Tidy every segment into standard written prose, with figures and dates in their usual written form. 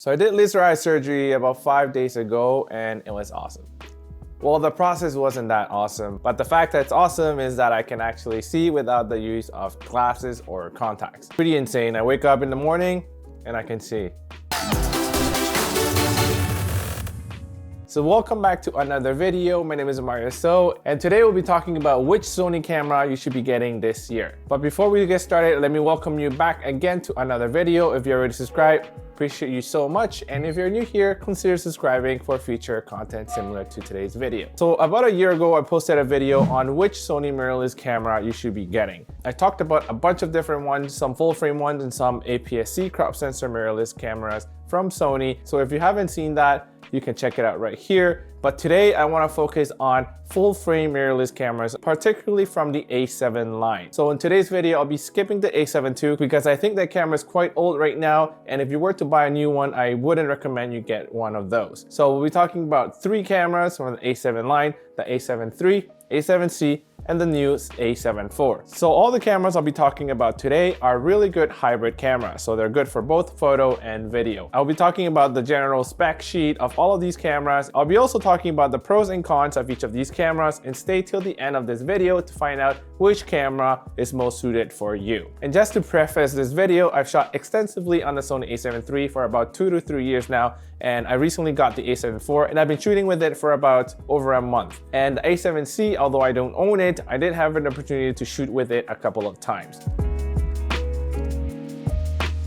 So I did laser eye surgery about 5 days ago and it was awesome. Well, the process wasn't that awesome, but the fact that it's awesome is that I can actually see without the use of glasses or contacts. Pretty insane. I wake up in the morning and I can see. So welcome back to another video. My name is Mario and today we'll be talking about which Sony camera you should be getting this year. But before we get started, let me welcome you back again to another video. If you're already subscribed, appreciate you so much. And if you're new here, consider subscribing for future content similar to today's video. So about a year ago, I posted a video on which Sony Mirrorless camera you should be getting. I talked about a bunch of different ones, some full frame ones and some APS-C crop sensor mirrorless cameras from Sony. So if you haven't seen that, you can check it out right here. But today I want to focus on full frame mirrorless cameras, particularly from the a7 line. So in today's video, I'll be skipping the a7 II because I think that camera is quite old right now. And if you were to buy a new one, I wouldn't recommend you get one of those. So we'll be talking about 3 cameras from the a7 line, the a7 III, a7C, and the new a7 IV. So all the cameras I'll be talking about today are really good hybrid cameras. So they're good for both photo and video. I'll be talking about the general spec sheet of all of these cameras. I'll be also talking about the pros and cons of each of these cameras, and stay till the end of this video to find out which camera is most suited for you. And just to preface this video, I've shot extensively on the Sony a7 III for about 2 to 3 years now, and I recently got the a7 IV and I've been shooting with it for about over a month. And the a7C, although I don't own it, I did have an opportunity to shoot with it a couple of times.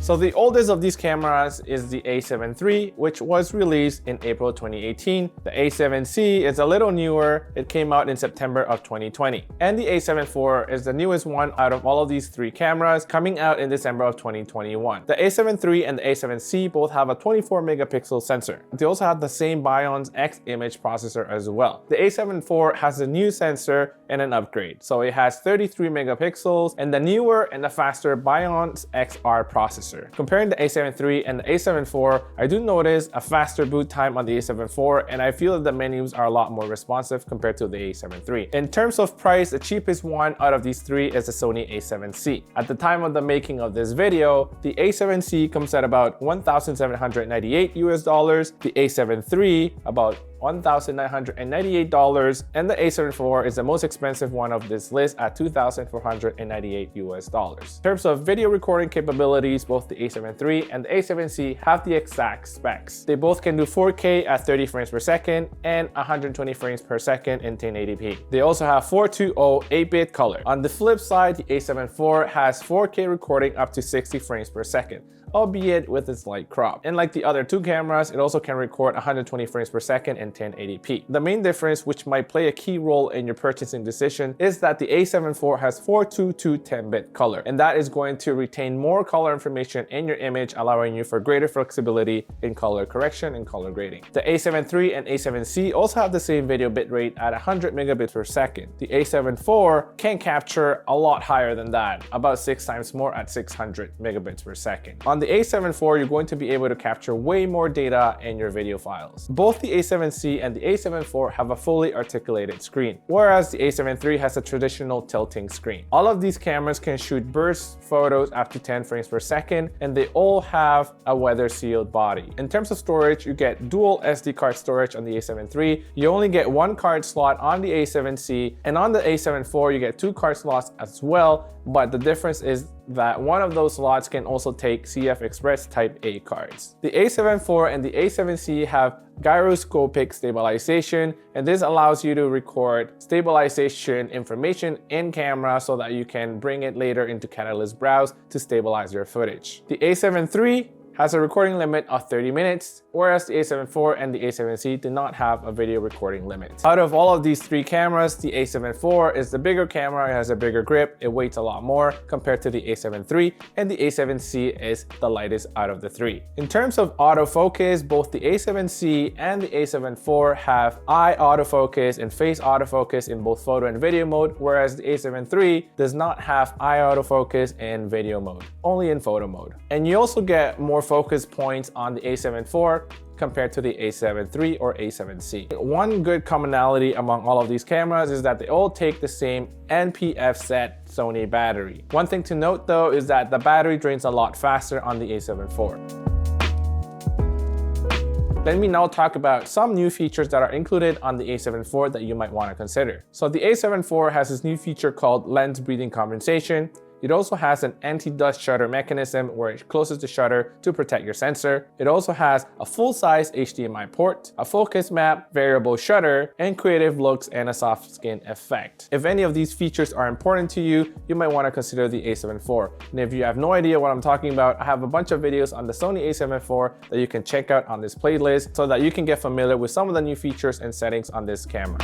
So the oldest of these cameras is the a7 III, which was released in April 2018. The a7C is a little newer. It came out in September of 2020. And the a7 IV is the newest one out of all of these 3 cameras, coming out in December of 2021. The a7 III and the a7C both have a 24 megapixel sensor. They also have the same Bion's X image processor as well. The a7 IV has a new sensor and an upgrade. So it has 33 megapixels and the newer and the faster Bion's XR processor. Comparing the a7 III and the a7 IV, I do notice a faster boot time on the a7 IV, and I feel that the menus are a lot more responsive compared to the a7 III. In terms of price, the cheapest one out of these 3 is the Sony a7C. At the time of the making of this video, the a7C comes at about $1,798 US, the a7 III about $1,998, and the a7 IV is the most expensive one of this list at $2,498 US. In terms of video recording capabilities, both the a7 III and the a7C have the exact specs. They both can do 4K at 30 frames per second and 120 frames per second in 1080p. They also have 420 8-bit color. On the flip side, the a7 IV has 4K recording up to 60 frames per second, albeit with a slight crop. And like the other 2 cameras, it also can record 120 frames per second in 1080p. The main difference, which might play a key role in your purchasing decision, is that the a7 IV has 422 10-bit color, and that is going to retain more color information in your image, allowing you for greater flexibility in color correction and color grading. The a7 III and a7C also have the same video bitrate at 100 megabits per second. The a7 IV can capture a lot higher than that, about 6 times more at 600 megabits per second. On the a7 IV, you're going to be able to capture way more data in your video files. Both the a7C and the a7 IV have a fully articulated screen, whereas the a7 III has a traditional tilting screen. All of these cameras can shoot burst photos up to 10 frames per second, and they all have a weather-sealed body. In terms of storage, you get dual SD card storage on the a7 III. You only get 1 card slot on the a7C, and on the a7 IV, you get 2 card slots as well, but the difference is that one of those slots can also take CF Express Type A cards. The a7 IV and the a7C have gyroscopic stabilization, and this allows you to record stabilization information in camera so that you can bring it later into Catalyst Browse to stabilize your footage. The a7 III has a recording limit of 30 minutes, whereas the a7 IV and the a7C do not have a video recording limit. Out of all of these 3 cameras, the a7 IV is the bigger camera. It has a bigger grip, it weighs a lot more compared to the a7 III, and the a7C is the lightest out of the 3. In terms of autofocus, both the a7C and the a7 IV have eye autofocus and face autofocus in both photo and video mode, whereas the a7 III does not have eye autofocus in video mode, only in photo mode. And you also get more focus points on the a7 IV compared to the a7 III or a7C. One good commonality among all of these cameras is that they all take the same NPF set Sony battery. One thing to note though is that the battery drains a lot faster on the a7 IV. Let me now talk about some new features that are included on the a7 IV that you might want to consider. So the a7 IV has this new feature called lens breathing compensation. It also has an anti-dust shutter mechanism where it closes the shutter to protect your sensor. It also has a full-size HDMI port, a focus map, variable shutter, and creative looks and a soft skin effect. If any of these features are important to you, you might want to consider the a7 IV. And if you have no idea what I'm talking about, I have a bunch of videos on the Sony a7 IV that you can check out on this playlist so that you can get familiar with some of the new features and settings on this camera.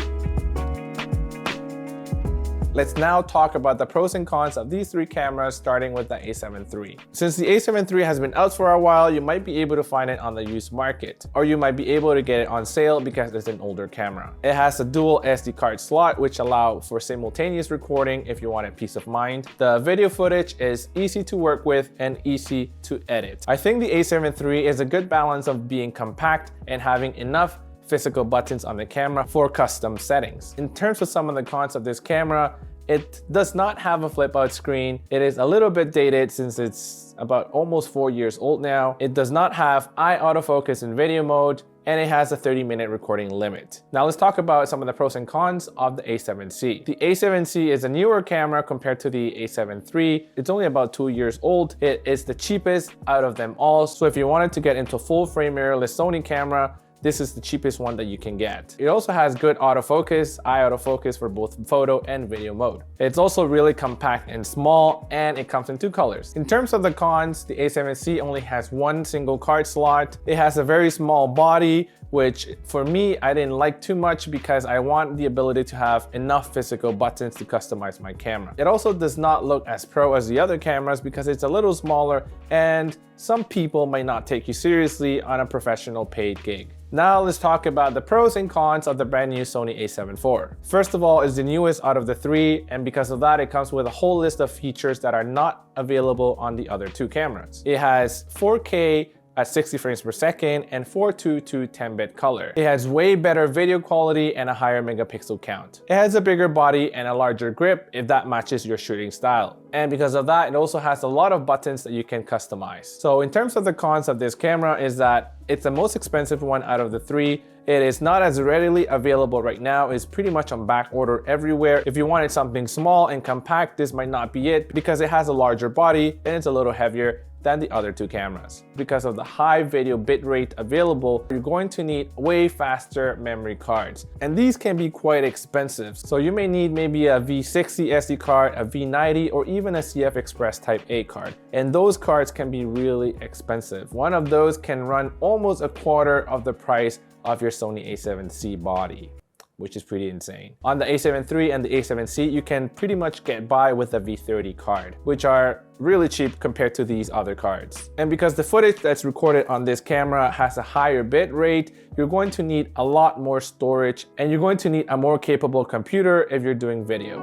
Let's now talk about the pros and cons of these three cameras, starting with the a7 III. Since the a7 III has been out for a while, you might be able to find it on the used market, or you might be able to get it on sale because it's an older camera. It has a dual SD card slot, which allow for simultaneous recording if you wanted peace of mind. The video footage is easy to work with and easy to edit. I think the a7 III is a good balance of being compact and having enough physical buttons on the camera for custom settings. In terms of some of the cons of this camera, it does not have a flip out screen. It is a little bit dated since it's about almost 4 years old now. It does not have eye autofocus in video mode, and it has a 30-minute recording limit. Now let's talk about some of the pros and cons of the a7C. The a7C is a newer camera compared to the a7 III. It's only about 2 years old. It is the cheapest out of them all. So if you wanted to get into full frame mirrorless Sony camera, this is the cheapest one that you can get. It also has good autofocus, eye autofocus for both photo and video mode. It's also really compact and small, and it comes in two colors. In terms of the cons, the a7C only has one single card slot. It has a very small body, which for me, I didn't like too much because I want the ability to have enough physical buttons to customize my camera. It also does not look as pro as the other cameras because it's a little smaller, and some people might not take you seriously on a professional paid gig. Now let's talk about the pros and cons of the brand new Sony a7 IV. First of all, it's the newest out of the three, and because of that, it comes with a whole list of features that are not available on the other two cameras. It has 4K at 60 frames per second and 422 10-bit color. It has way better video quality and a higher megapixel count. It has a bigger body and a larger grip if that matches your shooting style. And because of that, it also has a lot of buttons that you can customize. So in terms of the cons of this camera is that it's the most expensive one out of the three. It is not as readily available right now. It's pretty much on back order everywhere. If you wanted something small and compact, this might not be it because it has a larger body and it's a little heavier than the other two cameras. Because of the high video bitrate available, you're going to need way faster memory cards. And these can be quite expensive. So you may need maybe a V60 SD card, a V90, or even a CF Express Type A card. And those cards can be really expensive. One of those can run almost a quarter of the price of your Sony a7C body, which is pretty insane. On the a7 III and the a7C, you can pretty much get by with a V30 card, which are really cheap compared to these other cards. And because the footage that's recorded on this camera has a higher bit rate, you're going to need a lot more storage, and you're going to need a more capable computer if you're doing video.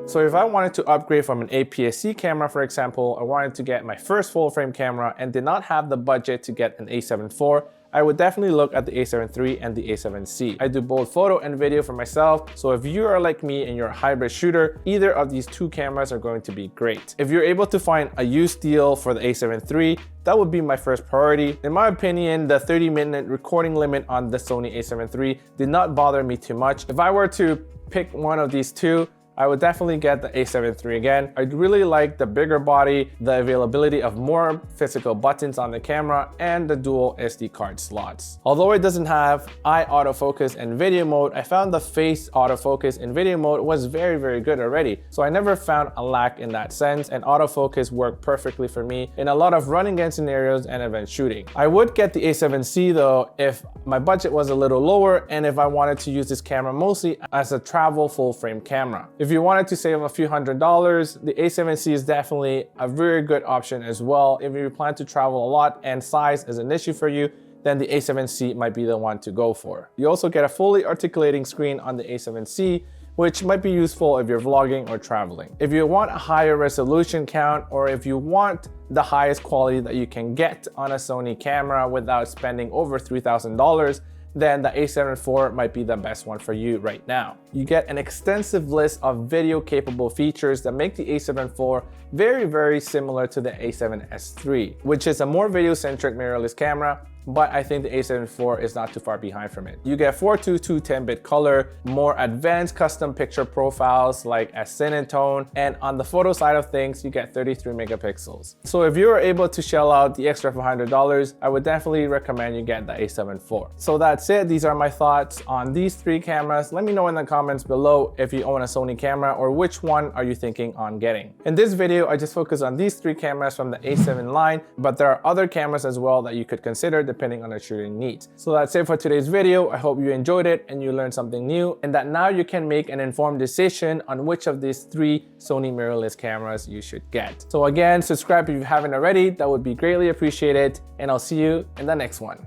So if I wanted to upgrade from an APS-C camera, for example, I wanted to get my first full frame camera and did not have the budget to get an a7 IV, I would definitely look at the a7 III and the a7C. I do both photo and video for myself, so if you are like me and you're a hybrid shooter, either of these two cameras are going to be great. If you're able to find a used deal for the a7 III, that would be my first priority. In my opinion, the 30-minute recording limit on the Sony a7 III did not bother me too much. If I were to pick one of these two, I would definitely get the a7 III again. I really like the bigger body, the availability of more physical buttons on the camera, and the dual SD card slots. Although it doesn't have eye autofocus and video mode, I found the face autofocus in video mode was very, very good already. So I never found a lack in that sense, and autofocus worked perfectly for me in a lot of run and gun scenarios and event shooting. I would get the a7C though if my budget was a little lower and if I wanted to use this camera mostly as a travel full frame camera. If you wanted to save a few $100s, the a7C is definitely a very good option as well. If you plan to travel a lot and size is an issue for you, then the a7C might be the one to go for. You also get a fully articulating screen on the a7C, which might be useful if you're vlogging or traveling. If you want a higher resolution count, or if you want the highest quality that you can get on a Sony camera without spending over $3,000, then the a7 IV might be the best one for you right now. you get an extensive list of video capable features that make the a7 IV very similar to the a7S III, which is a more video-centric mirrorless camera, but I think the a7 IV is not too far behind from it. You get 422 10-bit color, more advanced custom picture profiles like as Cinetone, and on the photo side of things, you get 33 megapixels. So if you are able to shell out the extra $500, I would definitely recommend you get the a7 IV. So that's it. These are my thoughts on these three cameras. Let me know in the comments below if you own a Sony camera or which one are you thinking on getting. In this video, I just focused on these three cameras from the a7 line, but there are other cameras as well that you could consider depending on your shooting needs. So that's it for today's video. I hope you enjoyed it and you learned something new, and that now you can make an informed decision on which of these three Sony mirrorless cameras you should get. So again, subscribe if you haven't already. That would be greatly appreciated, and I'll see you in the next one.